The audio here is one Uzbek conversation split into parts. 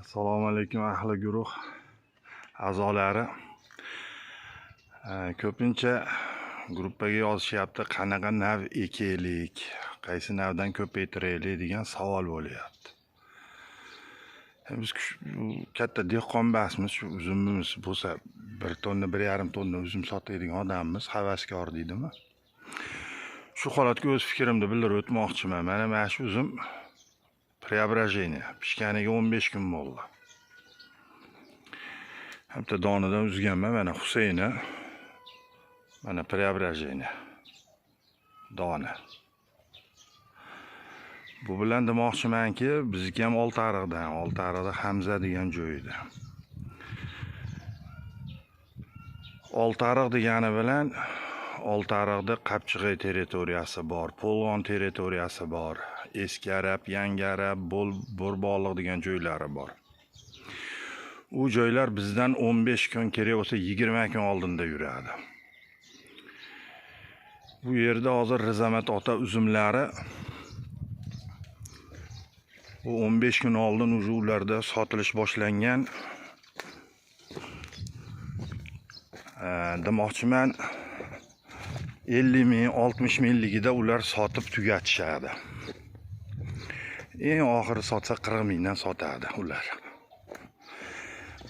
Assalomu alaykum ahli guruh a'zolari. Ko'pincha gruppaga yozishyapti, qanaqa nav ekaylik, qaysi navdan ko'paytiraylik degan savol bo'lyapti. Biz katta dehqon emasmiz, shu uzumimiz bo'lsa 1 tonna, 1,5 tonna uzum sotadigan odammiz, havaskor deydimi. Shu holatga o'z fikrimni bildirib o'tmoqchiman. Mana shu uzum preobражение pishganiga 15 kun bo'ldi. Bitta donidan uzganman, mana Husayni. Mana preobражение doni. Bu bilan demoqchimanki, bizniki ham Oltiariqda Hamza degan joyda. Oltiariq degani bilan Oltiariqda Qapchig'ay territoriyasi bor, Polvon territoriyasi bor, Eski Arab, Yangi Arab, Bo'rbog'liq degan joylari bor. U joylar bizdan 15 kun, kerak bo'lsa 20 kun oldinda yuradi. Bu yerda hozir Rizamat ota uzumlari bu 15 kun oldin ularda sotilish boshlangan. Demoqchiman 50 ming, 60 mingligida ular sotib tugatishadi. Eng oxiri sotsa 40 mingdan sotadi ular.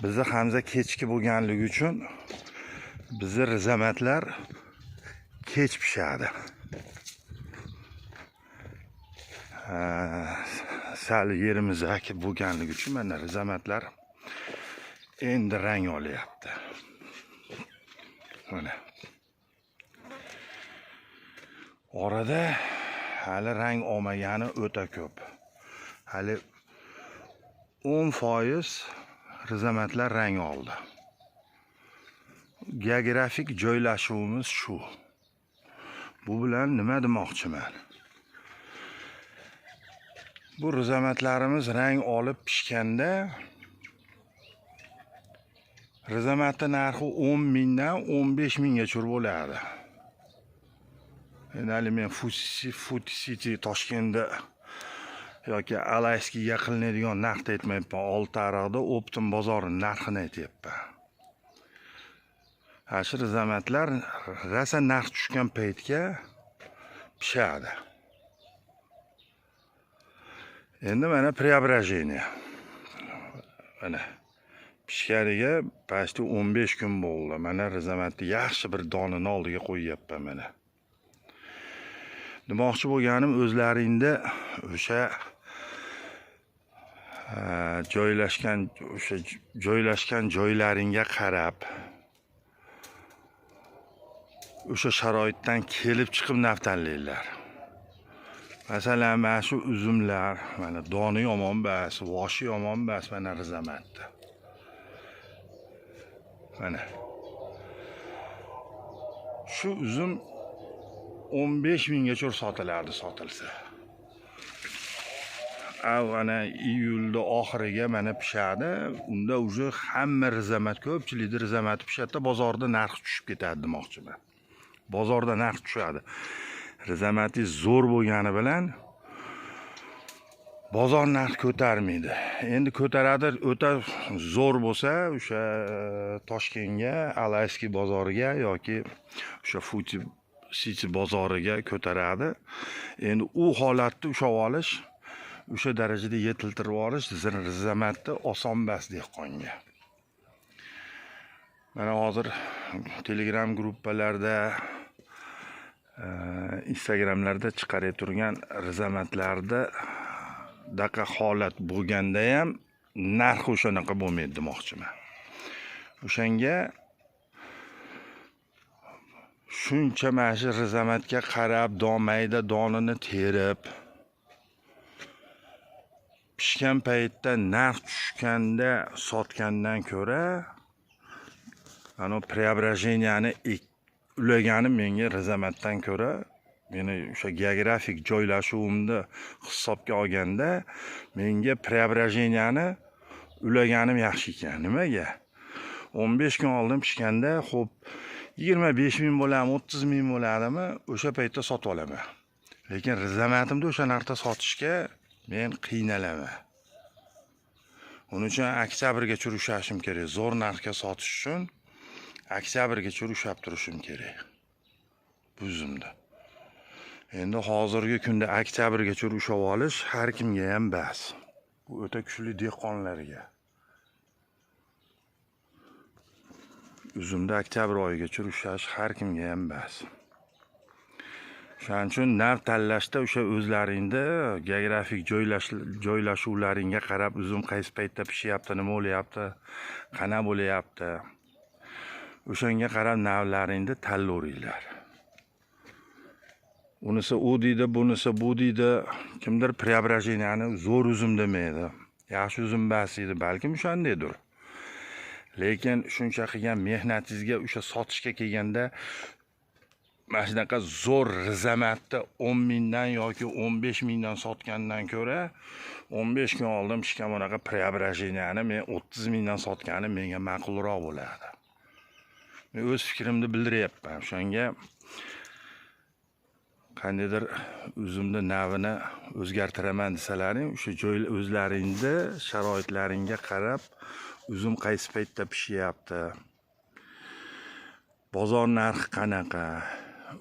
Bizda Hamza kechki bo'lganligi uchun bizda rizamatlar kech pishadi. Sal yerimizaki bo'lganligi uchun mana rizamatlar endi rang olyapti. Mana. Orada hali rang olmagani o'ta ko'p. Hali 10% rizamatlar rang oldi. Geografik joylashuvimiz shu. Bu bilan nima demoqchiman? Bu rizamatlarimiz rang olib pishganda rizamati narxi 10 mingdan 15 minggacha bo'ladi. Endi men Food City Toshkentda yoki Alayskiga qilinadigan narxni aytmayapman. Oltiariqda Optim bozori narxini aytyapman. Shu rizamatlar rasa narx tushgan paytga pishadi. Endi mana preobражение. Mana pishganiga почти 15 kun bo'ldi. Mana rizamatni yaxshi bir donini oldiga qo'yyapman mana. Demoqchi bo'lganim, o'zlaringda o'sha joylashgan joylaringga qarab, o'sha sharoitdan kelib chiqib nav tanlaylar. Masalan, mana shu uzumlar, mana doni yomon emas, voshi yomon emas, mana rizamatda. Mana shu uzum 15 minggacha sotiladi, sotilsa. Ana iyulda oxiriga mana pishadi. Unda уже hamma rizamat, ko'pchilikda rizamat pishadi, bozorda narx tushib ketadi demoqchiman. Bozorda narx tushadi. Rizamati zo'r bo'lgani bilan bozor narx ko'tarmaydi. Endi ko'taradi, o'ta zo'r bo'lsa o'sha Toshkentga, Alayski bozoriga yoki o'sha Food City bozoriga ko'taradi. Endi u holatni ushlab olish, o'sha darajada yetiltirib olish rizamatni oson emas dehqonga. Mana hozir Telegram gruppalarda, Instagramlarda chiqarib turgan rizamatlarda daqa holat bo'lganda ham narxi o'shanaqa bo'lmaydi demoqchiman. O'shanga shuncha mana rizamatga qarab, mayda donini terib, pishgan paytda narx tushganda sotgandan ko'ra, ana preobражениeni ulagani menga rizamatdan ko'ra, meni o'sha geografik joylashuvimni hisobga olganda, menga preobражениeni ulaganim yaxshi ekan. Nimaga? 15 kun oldin pishganda, xo'p, 25 ming bo'ladimi, 30 ming bo'ladimi, o'sha paytda sotib olaman. Lekin rizamatimni o'sha narxda sotishga men qiynalaman. Uning uchun oktyabrgacha urushashim kerak. Zo'r narxga sotish uchun oktyabrgacha urushab turishim kerak. Bu uzumda. Endi hozirgi kunda oktyabrgacha urushib olish har kimga ham bas. Bu o'ta kuchli dehqonlarga. Uzumda oktyabr oyigacha urushash har kimga ham bas. Shuning uchun nav tanlashda o'sha o'zlaringda geografik joylashuvlaringga qarab uzum qaysi paytda pishyapti, nima bo'lyapti, qana bo'lyapti. O'shanga qarab navlaringni tanlayveringlar. Unisi u deydi, bunisi bu deydi. Kimdir preobrazheniyani zo'r uzum demaydi. Yaxshi uzum bas deydi, balkim o'shandaydir. Lekin shuncha qilgan mehnatingizga o'sha sotishga kelganda mana shunaqa zo'r rizamatni 10 mingdan yoki 15 mingdan sotgandan ko'ra 15 kun oldin pishgan bunaqa preobrazheniyani men 30 mingdan sotganim menga ma'qulroq bo'ladi. Men o'z fikrimni bildiryapman. O'shanga qandaydir uzumni navini o'zgartiraman desalaring, o'sha joy o'zlaringni sharoitlaringga qarab uzum qaysi paytda pishyapti, bozor narxi qanaqa,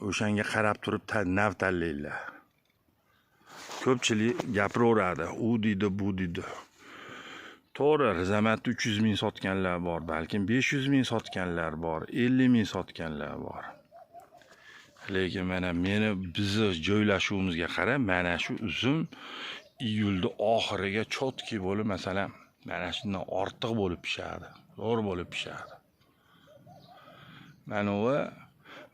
o'shanga qarab turib nav tanlaylar. Ko'pchilik gapiraveradi, u deydi, bu deydi. To'g'ri, rizamatni 300 ming sotganlar bor, balkim 500 ming sotganlar bor, 50 ming sotganlar bor. Lekin mana bizni joylashuvimizga qarab, mana shu uzum iyulda oxiriga chotki bo'lib, masalan, mana shundan ortiq bo'lib pishadi, zo'r bo'lib pishadi.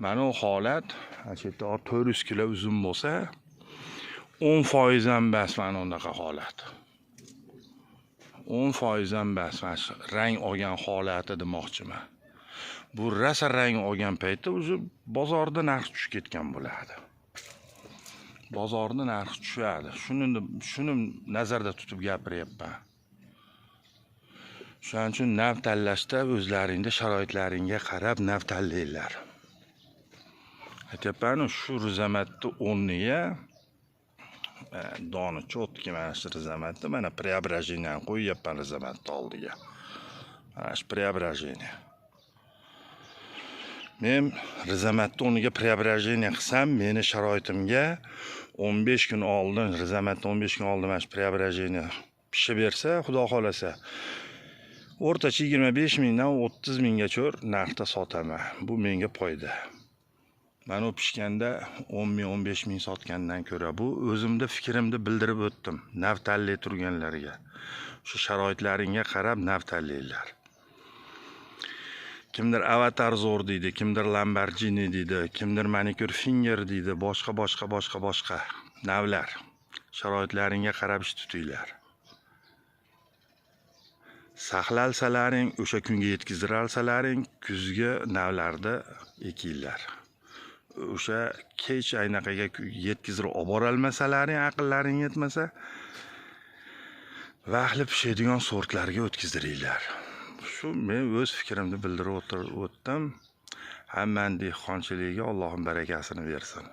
Mana u holat, acheta 400 kilo uzum bo'lsa, 10% ham bas mana unaqa holat. 10% ham bas, mana shu rang olgan holati demoqchiman. Bu rasa rang olgan paytda o'zi bozorda narx tushib ketgan bo'ladi. Bozorda narx tushadi. Shuni nazarda tutib gapiryapman. Shuning uchun nav tanlashda o'zlaringda sharoitlaringga qarab nav tanlaylar. Aytyapman, shu rizamatni o'rniga doni chotki mana shu rizamatni mana preobrazheniyani qo'yyapman rizamatni oldiga. Mana shu preobrazheniya. Men rizamatni o'rniga preobrazheniya qilsam, meni sharoitimga 15 kun oldin, rizamatni 15 kun oldin mana shu preobrazheniya pishib bersa, xudo xolasa, o'rtacha 25 mingdan 30 minggacha narxda sotaman. Bu menga foyda. Mana u pishganda 10 ming, 15 ming sotgandan ko'ra bu o'zimda fikrimni bildirib o'tdim. Nav tanlay turganlarga. Shu sharoitlaringga qarab nav tanlaylar. Kimdir avatar zo'r deydi, kimdir Lamborghini deydi, kimdir manikür finger deydi, boshqa navlar. Sharoitlaringga qarab ish tutinglar. Saqlalsalaring, o'sha kunga yetkaziralsalaring, kuzga navlarda ekinglar. O'sha kech aynaqaga yetkazib olib borolmasalaring, aqllaring yetmasa, vaqtli pishadigan sortlarga o'tkazdiringlar. Shu men o'z fikrimni bildirib o'tdim. Hammaning dehqonchiligiga Allohim barakasini bersin.